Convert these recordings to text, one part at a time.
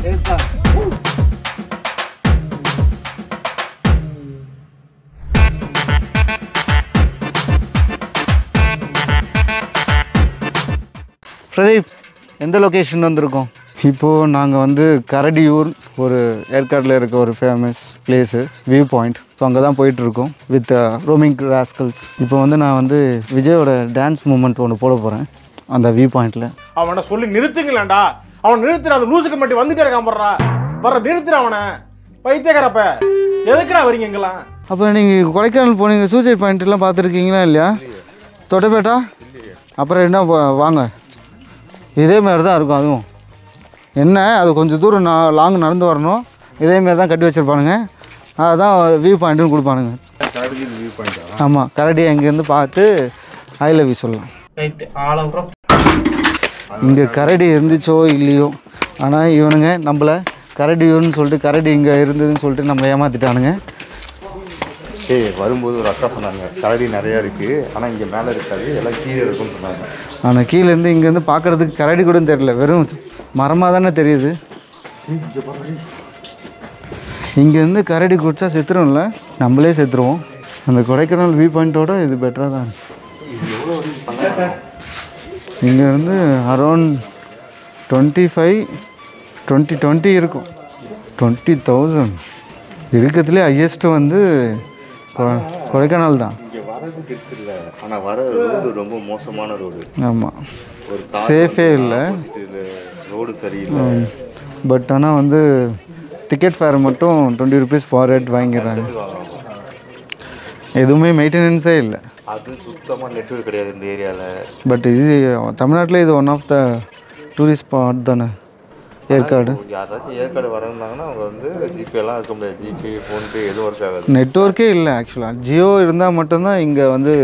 பிரதீப், எந்த லொக்கேஷன் வந்திருக்கோம்? இப்போது நாங்கள் வந்து கரடியூர் ஒரு ஏற்காட்டில் இருக்க ஒரு famous place, view point. So அங்கே தான் போயிட்டுருக்கோம் வித் ரோமிங் ராஸ்கல்ஸ். இப்போ வந்து நான் வந்து விஜயோட டான்ஸ் மூமெண்ட் ஒன்று போட போகிறேன் அந்த வியூ பாயிண்டில். அவனை சொல்லி நிறுத்துங்களேன்டா. அவன் நிறுத்துற அந்த லூசுக்கு மட்டும் வந்துட்டே இருக்கான். வர நிறுத்துற அவனை. பைத்தியக்காரப்ப எதுக்குடா வரீங்க எங்கெல்லாம்? அப்போ நீங்கள் கொடைக்கானல் போனீங்க, சூசைட் பாயிண்ட்லாம் பார்த்துருக்கீங்களா இல்லையா? தொட்டபேட்டா அப்புறம் என்ன வாங்க, இதே மாதிரி தான் இருக்கும். அதுவும் என்ன, அது கொஞ்சம் தூரம் லாங் நடந்து வரணும். இதேமாரி தான் கட்டி வச்சுருப்பானுங்க. அதுதான் வியூ பாயிண்ட்டுன்னு கொடுப்பானுங்க. ஆமாம், கரடி அங்கேருந்து பார்த்து ஐ லவ் யூ சொல்லலாம். இங்கே கரடி இருந்துச்சோ இல்லையோ, ஆனால் இவனுங்க நம்மளை கரடியூர்னு சொல்லிட்டு கரடி இங்கே இருந்ததுன்னு சொல்லிட்டு நம்மளை ஏமாற்றிட்டானுங்க. வரும்போது ஒரு அக்கா சொன்னாங்க கரடி நிறையா இருக்குது, ஆனால் இங்கே மேலே இருக்காது, எல்லாம் கீழே இருக்குன்னு சொன்னாங்க. ஆனால் கீழேருந்து இங்கேருந்து பார்க்குறதுக்கு கரடி கூட தெரியல, வெறும் மரமாக தானே தெரியுது. இங்கேருந்து கரடி குடிச்சா செத்துரும்ல, நம்மளே செத்துருவோம். அந்த கொடைக்கானல் வியூ பாயிண்ட்டோட இது பெட்டராக தான். இங்கேருந்து அரௌண்ட் 20 இருக்கும். 20,000 இருக்கிறதுலே ஹையஸ்ட்டு வந்து கொடைக்கானல் தான். இங்கே வரதுக்கு இருக்குல்ல, ஆனால் வர ரோடு ரொம்ப மோசமான ரோடு. ஆமாம், ஒரு சேஃபே இல்லை, ரோடு சரியில்லை. பட் ஆனால் வந்து டிக்கெட் ஃபேர் மட்டும் 20 rupees ஃபார் ஹெட் வாங்கிடுறாங்க. எதுவுமே மெயின்டெனன்ஸே இல்லை. அது சுத்தமாக நெட்வொர்க் கிடையாது இந்த ஏரியாவில். பட் இது தமிழ்நாட்டில் இது one of the tourist spot தானே ஏற்காடு. யாராச்சும் ஏற்காடு வரணுன்னாங்கன்னா அவங்க வந்து ஜிபேலாம் இருக்க முடியாது. ஜிபே, ஃபோன்பே எதுவும் ஒர்க் ஆகாது. நெட்வொர்க்கே இல்லை ஆக்சுவலாக. ஜியோ இருந்தால் மட்டும்தான் இங்கே வந்து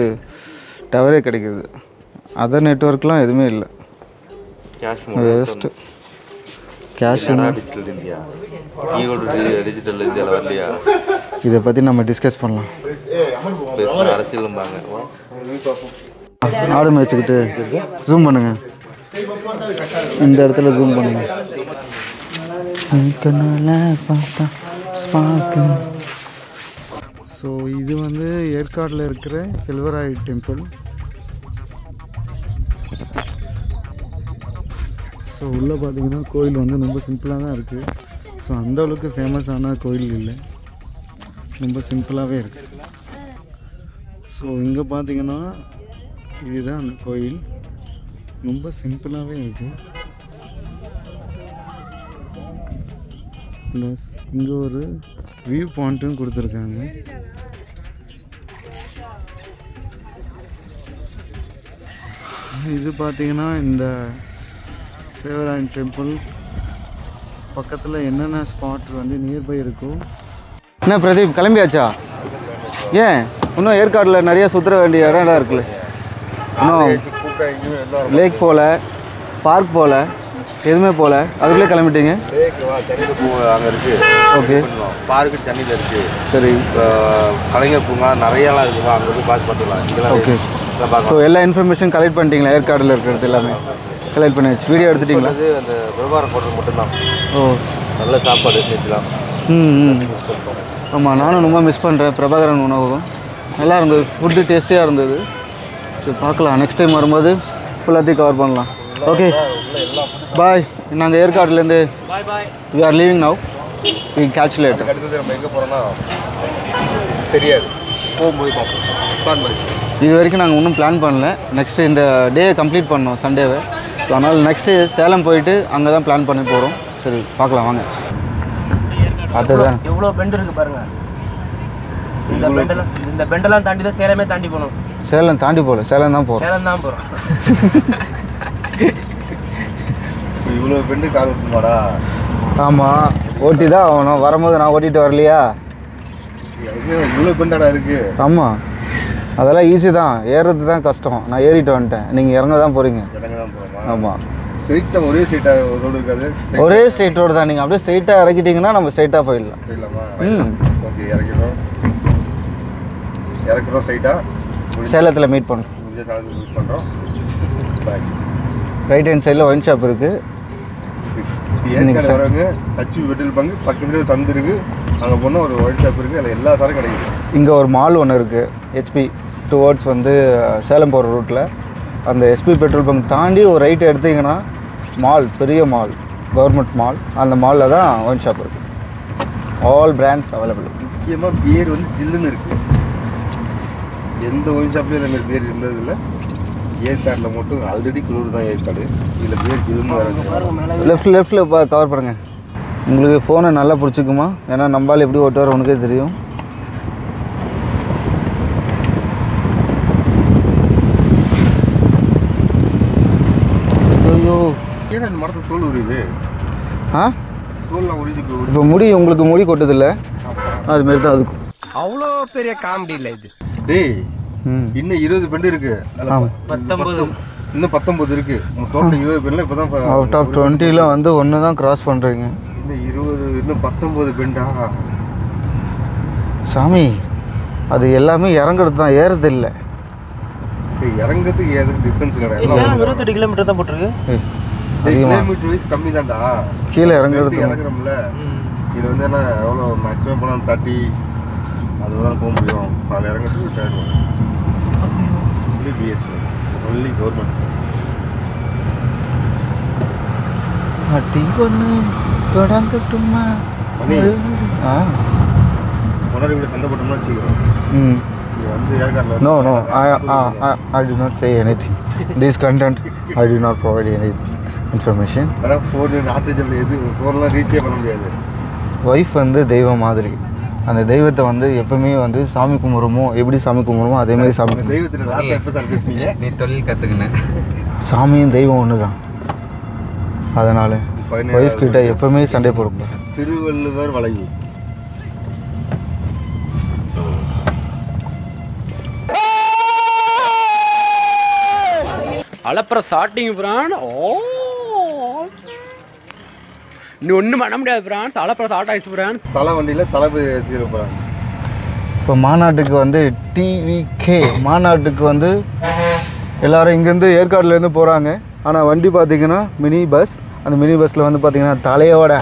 டவரே கிடைக்குது. அதர் நெட்வொர்க்லாம் எதுவுமே இல்லை. Cash waste. Cash digital India, Erode digital இந்தியாவில் வரலையா? இதை பற்றி நம்ம டிஸ்கஸ் பண்ணலாம். அரசியலும்பாங்க. ஆடு மேய்ச்சிக்கிட்டு ஜூம் பண்ணுங்க, இந்த இடத்துல ஜூம் பண்ணுங்க. ஸோ இது வந்து ஏற்காடில் இருக்கிற செல்வராய் டெம்பிள். ஸோ உள்ளே பார்த்தீங்கன்னா கோயில் வந்து ரொம்ப சிம்பிளாக தான் இருக்குது. ஸோ அந்தளவுக்கு ஃபேமஸான கோயில் இல்லை, ரொம்ப சிம்பிளாகவே இருக்குது. ஸோ இங்கே பார்த்தீங்கன்னா இதுதான் அந்த கோயில், ரொம்ப சிம்பிளாகவே இருக்குது. ப்ளஸ் இங்கே ஒரு வியூ பாயிண்ட்டும் கொடுத்துருக்காங்க. இது பார்த்தீங்கன்னா இந்த சேவராயன் டெம்பிள் பக்கத்தில் என்னென்ன ஸ்பாட் வந்து நியர்பை இருக்கும். என்ன பிரதீப், கிளம்பியாச்சா? ஏன் இன்னும் ஏற்காடில் நிறைய சுற்றுற வேண்டிய இடம் இருக்குல்ல? இன்னும் லேக் போகல, பார்க் போகல, எதுவுமே போகல, அதுக்குள்ளே கிளம்பிட்டீங்க? அங்கே இருக்குது. ஓகே. பார்க்கு சென்னையில் இருக்குது. சரி. கலைஞர் பூங்கா நிறையலாம் இருக்குமா, அங்கே போய் பார்த்துக்கலாம். இங்கெல்லாம் ஓகே. ஸோ எல்லா இன்ஃபர்மேஷன் கலெக்ட் பண்ணிட்டீங்களா? ஏற்காடில் இருக்கிறது எல்லாமே கலெக்ட் பண்ணியாச்சு. வீடியோ எடுத்துட்டிங்களா? அந்த விவகாரம் போடுறது மட்டும்தான். ஓ, நல்ல சாப்பாடு சேர்த்துலாம். ஆமாம், நானும் ரொம்ப மிஸ் பண்ணுறேன் பிரபாகரன் உணவகம். நல்லா இருந்தது, ஃபுட்டு டேஸ்டியாக இருந்தது. சரி, பார்க்கலாம், நெக்ஸ்ட் டைம் வரும்போது ஃபுல்லாத்தையும் கவர் பண்ணலாம். Okay, bye. நாங்கள் ஏற்காடுலேருந்து we are leaving now, we catch later. நம்ம எங்கே போகிறோன்னா தெரியாது, போகும்போது பார்ப்போம். இது வரைக்கும் நாங்கள் இன்னும் பிளான் பண்ணல. நெக்ஸ்ட்டு இந்த டேயை கம்ப்ளீட் பண்ணோம், சண்டேவை. ஸோ அதனால் நெக்ஸ்ட்டு சேலம் போயிட்டு அங்கே தான் பிளான் பண்ணி போகிறோம். சரி, பார்க்கலாம் வாங்க. அதுதான் எவ்வளோ பெண்ட் இருக்குது பாருங்கள். இந்த பெண்டெல்லாம் தாண்டி தான் சேலமே தாண்டி போகணும். சேலம் தாண்டி போகல, சேலம் தான் போகிறோம். சேலம் தான் போகிறோம். இவ்வளோ பெண்டு கார் ஓட்டுமாடா? ஆமாம், ஓட்டி தான் ஆகணும். வரும்போது நான் ஓட்டிகிட்டு வரலையா? இவ்வளோ பெண்டாடா இருக்குது? ஆமாம், அதெல்லாம் ஈஸி தான், ஏறுறது தான் கஷ்டம். நான் ஏறிட்டு வந்துட்டேன், நீங்கள் இறங்க தான் போகிறீங்க. இறங்க தான் போகிறோமா? ஆமாம், ஸ்ட்ரெயிட்டாக ஒரே ஸ்ட்ரெயிட்டாக ரோடு இருக்காது. ஒரே ஸ்ட்ரெயிட் ரோடு தான். நீங்கள் அப்படியே ஸ்ட்ரெயிட்டாக இறக்கிட்டிங்கன்னா நம்ம ஸ்ட்ரெயிட்டாக போயிடலாம். போயிடலாமா? ஓகே, இறக்கிறோம் ஸ்ட்ரெயிட்டாக சேலத்தில் மீட் பண்ணுறோம். மீட் பண்ணுறோம். ரைட் ஹேண்ட் சைடில் ஒயின் ஷாப் இருக்குது. ஏற்காடு வரவங்க ஹச்பி பெட்ரோல் பங்க் பக்கத்துல சந்து இருக்கு, அங்கே போனால் ஒரு ஒயின் ஷாப் இருக்குது, அதில் எல்லா சாரும் கிடைக்குது. இங்கே ஒரு மால் ஒன்று இருக்குது, ஹெச்பி டுவர்ட்ஸ் வந்து சேலம் போகிற ரூட்டில். அந்த ஹெச்பி பெட்ரோல் பங்க் தாண்டி ஒரு ரைட் எடுத்திங்கன்னா மால், பெரிய மால், கவர்மெண்ட் மால். அந்த மாலில் தான் ஒயின் ஷாப் இருக்குது. All brands available. முக்கியமாக பியர் வந்து ஜில்லுன்னு இருக்குது. எந்த ஒயின் ஷாப்லேயும் இந்த மாதிரி பியர் இருந்ததில்லை. ஏற்காடில் மட்டும் ஆல்ரெடி குளிர் தான் ஏற்காடு, இதில் பியர் ஜில்லுன்னு வர. லெஃப்ட்டில் கவர் பண்ணுங்கள். உங்களுக்கு ஃபோனை நல்லா பிடிச்சிக்குமா? ஏன்னா நம்பால் எப்படி ஓட்டுவார் உனக்கே தெரியும். ஐயோ ஏன்னா இந்த மரத்தை தோல் உரியுது. ஆ தோல்லாம் உரிச்சு இப்போ முடி உங்களுக்கு முடி கொட்டதில்ல, அதுமாரி தான் அதுக்கும். அவ்வளோ பெரிய காமெடி இல்லை இது. டேய் இன்னும் 20 பெண்டு இருக்கு, இன்னும் 19 இருக்கு. டோட்டல் 20 பெண்ணில் இப்போ தான் அவுட் ஆஃப் 20ல் வந்து ஒன்று தான் கிராஸ் பண்ணுறீங்க. இன்னும் 20, இன்னும் 19 பெண்டா சாமி? அது எல்லாமே இறங்குறது தான், ஏறது இல்லை. இறங்கிறதுக்கு ஏதுக்கு டிஃப்ரென்ஸ் இல்லை. 28 கிலோமீட்டர் தான் போட்டிருக்கு. கிலோமீட்டர் வைஸ் கம்மி தான்டா. கீழே இறங்குறது இறங்குறோம்ல, இது வந்து என்ன எவ்வளோ மேக்ஸிமம் போனால் 30 அதுதான் போக முடியும். அதில் இறங்கிறதுக்கு டைம் வரும். BSc only government. அட்டி ஒன்று தொடங்கட்டுமா? முன்னாடி கூட சண்டை போட்டோம்னா வச்சுக்கிறோம். இது வந்து ஏற்காடில் No, I do not say anything. This content, I do not provide any information. ஆனால் ஃபோன் நாட்டு எது ஃபோன்லாம் ரீச்சே பண்ண முடியாது. ஒய்ஃப் வந்து தெய்வம் மாதிரி. அந்த தெய்வத்தை வந்து எப்பவுமே வந்து சாமி கும்பிட்றோமோ, எப்படி சாமி கும்பிட்றோமோ அதே மாதிரி சாமி. தெய்வத்தில் லாஸ்ட்டாக எப்போ சார் பேசுனீங்க? நீ தொழில் கற்றுக்கினேன். சாமியும் தெய்வம் ஒன்று தான். அதனால் ஒய்ஃப் கிட்ட எப்பவுமே சண்டை போடக்கூடாது. திருவள்ளுவர் வளைவு. அலப்புற ஸ்டார்டிங் பிரான். நீ ஒன்றும் பண்ண முடியாது பிரான். அலப்புற ஸ்டார்ட் ஆயிடுச்சு பிரான். தலை வண்டியில் தளபதி போகிறாங்க. இப்போ மாநாட்டுக்கு வந்து டிவிகே மாநாட்டுக்கு வந்து எல்லோரும் இங்கேருந்து ஏற்காடுலேருந்து போகிறாங்க. ஆனால் வண்டி பார்த்திங்கன்னா மினி பஸ். அந்த மினி பஸ்ஸில் வந்து பார்த்திங்கன்னா தலையோட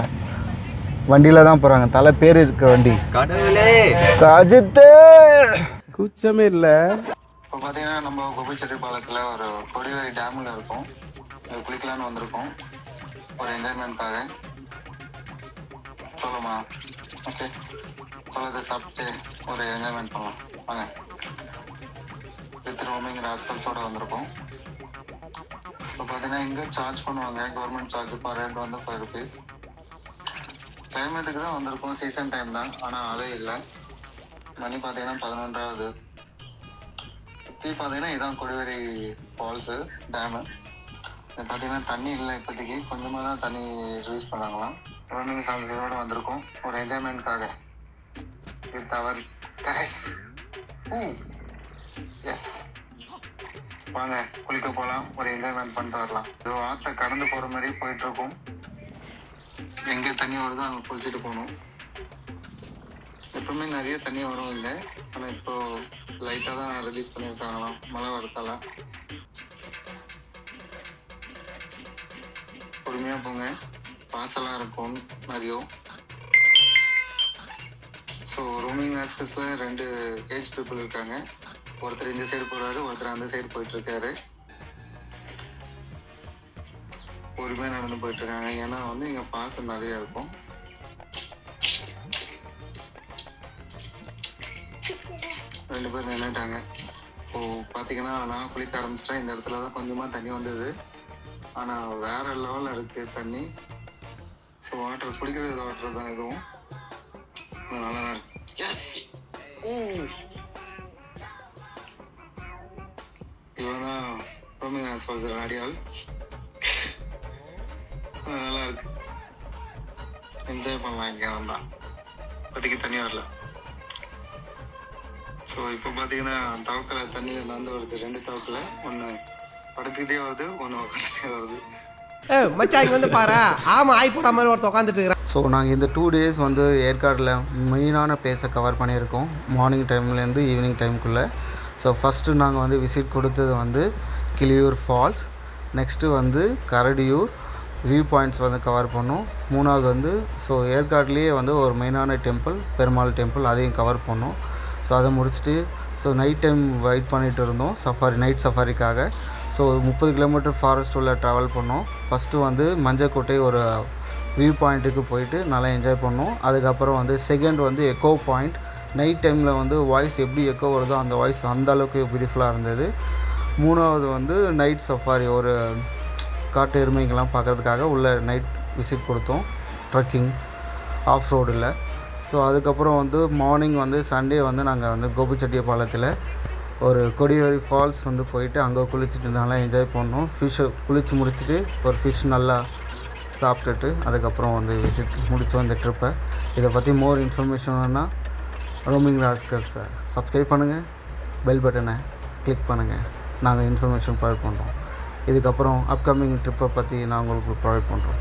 வண்டியில் தான் போகிறாங்க. தலை பேர் இருக்க வண்டி. கடவுளே அஜித்து கூச்சமே இல்லை. இப்போ பார்த்தீங்கன்னா நம்ம கோபிச்செட்டிப்பாளையத்தில் ஒரு கொடிவேரி டேமில் இருக்கோம். குளிக்கலான்னு வந்திருக்கோம் ஒரு என்ஜாய்மெண்ட்காக. சொல்லுமா? ஓகே, சொல்லதை சாப்பிட்டு ஒரு என்ஜாய்மெண்ட் பண்ணலாம் வாங்க. வித் ரோமிங் ராஸ்கல்ஸோடு வந்திருக்கோம். இப்போ பார்த்தீங்கன்னா இங்கே சார்ஜ் பண்ணுவாங்க. கவர்மெண்ட் சார்ஜ் பர் ஹெட் வந்து 5 rupees. கிளைமேட்டுக்கு தான் வந்திருக்கோம், சீசன் டைம் தான். ஆனால் அலே இல்லை. மணி பார்த்தீங்கன்னா 11 ஆகுது. சுற்றி பார்த்தீங்கன்னா இதுதான் கொடிவேரி ஃபால்ஸு டேமு. இது பார்த்தீங்கன்னா தண்ணி இல்லை இப்போதைக்கு, கொஞ்சமாக தான் தண்ணி யூஸ் பண்ணாங்களாம். ரோமிங் சார்ஜோட வந்திருக்கோம் ஒரு என்ஜாய்மெண்ட்காக வித் அவர் கைஸ். எஸ், வாங்க குளிக்க போகலாம், ஒரு என்ஜாய்மெண்ட் பண்ணிட்டு வரலாம். இது ஆற்றை கடந்து போகிற மாதிரி போயிட்டுருக்கோம். எங்கே தண்ணி வருதோ அங்கே குளிச்சுட்டு போகணும். எப்பவுமே நிறைய தண்ணி வரும் இல்லை, ஆனால் இப்போ லைட்டாக தான் ரிலீஸ் பண்ணியிருக்காங்களாம் மழை வரத்தால. பொறுமையாக போங்க, பாசெல்லாம் இருக்கும் நிறைய. ஸோ ரோமிங் ராஸ்கல்ஸில் 2 ஏஜ் பீப்புள் இருக்காங்க. ஒருத்தர் இந்த சைடு போகிறாரு, ஒருத்தர் அந்த சைடு போயிட்டுருக்காரு. பொறுமையாக நடந்து போயிட்டுருக்காங்க. ஏன்னா வந்து இங்கே பாசம் நிறையா இருக்கும். ரெண்டு பேர் நின்றுட்டாங்க. இப்போது பார்த்தீங்கன்னா நான் குளிக்க ஆரம்பிச்சிட்டேன். இந்த இடத்துல தான் கொஞ்சமாக தண்ணி வந்தது, ஆனால் வேறு லெவலில் இருக்குது தண்ணி. ஸோ வாட்டர் குடிக்கிறது வாட்டர் தான், இதுவும் நல்லா தான் இருக்கு. எஸ், இவன் தான் ரோமிங் ராஸ்கல்ஸ் அடியால். நல்லா இருக்கு, என்ஜாய் பண்ணலாம். இங்கே வந்தால் இப்போதைக்கு தண்ணி வரல. ஸோ இப்போ பார்த்தீங்கன்னா தவக்கலை தண்ணியில் நடந்து வருது. 2 தவக்கலை, ஒன்று படுத்துக்கிட்டே வருது, ஒன்று உட்காந்துட்டே வருது. மச்சான் இங்க வந்து பாரு, ஆமா ஆய் போட்ட மாதிரி ஒருத்தர் உட்காந்துட்டு இருக்கிறான். ஸோ நாங்கள் இந்த 2 days வந்து ஏற்காடில் மெயினான பிளேஸை கவர் பண்ணியிருக்கோம், மார்னிங் டைம்லேருந்து ஈவினிங் டைமுக்குள்ளே. ஸோ ஃபஸ்ட்டு நாங்கள் வந்து விசிட் கொடுத்தது வந்து கிளியூர் ஃபால்ஸ், நெக்ஸ்ட்டு வந்து கரடியூர், வியூ பாயிண்ட்ஸ் வந்து கவர் பண்ணோம். 3வது வந்து ஸோ ஏற்காட்லேயே வந்து ஒரு மெயினான டெம்பிள் பெருமாள் டெம்பிள், அதையும் கவர் பண்ணோம். ஸோ அதை முடிச்சுட்டு ஸோ நைட் டைம் வெயிட் பண்ணிகிட்டு இருந்தோம் நைட் சஃபாரிக்காக. ஸோ 30 கிலோமீட்டர் ஃபாரஸ்ட் உள்ள ட்ராவல் பண்ணோம். ஃபஸ்ட்டு வந்து மஞ்சக்கோட்டை ஒரு வியூ பாயிண்ட்டுக்கு போயிட்டு நல்லா என்ஜாய் பண்ணோம். அதுக்கப்புறம் வந்து செகண்ட் வந்து எக்கோ பாயிண்ட். நைட் டைமில் வந்து வாய்ஸ் எப்படி எக்கோ வருதோ அந்த வாய்ஸ் அந்த அளவுக்கு பியூட்டிஃபுல்லாக இருந்தது. 3வது வந்து நைட் சஃபாரி, ஒரு காட்டு எருமைங்கெல்லாம் பார்க்குறதுக்காக உள்ள நைட் விசிட் கொடுத்தோம், ட்ரக்கிங் ஆஃப் ரோடில். ஸோ அதுக்கப்புறம் வந்து மார்னிங் வந்து சண்டே வந்து நாங்கள் வந்து கோபிச்செட்டிப்பாளையத்தில் ஒரு கொடிவேரி ஃபால்ஸ் வந்து போயிட்டு அங்கே குளிச்சுட்டு நல்லா என்ஜாய் பண்ணோம். ஃபிஷ்ஷை குளித்து முடிச்சுட்டு ஒரு ஃபிஷ் நல்லா சாப்பிட்டுட்டு அதுக்கப்புறம் வந்து விசிட் முடித்தோம் இந்த ட்ரிப்பை. இதை பற்றி மோர் இன்ஃபர்மேஷன் வேணால் ரோமிங் ராஸ்கல்ஸை சப்ஸ்கிரைப் பண்ணுங்கள், பெல் பட்டனை கிளிக் பண்ணுங்கள். நாங்கள் இன்ஃபர்மேஷன் ப்ரொவைட் பண்ணுறோம். இதுக்கப்புறம் அப்கமிங் ட்ரிப்பை பற்றி நான் உங்களுக்கு ப்ரொவைட் பண்ணுறோம்.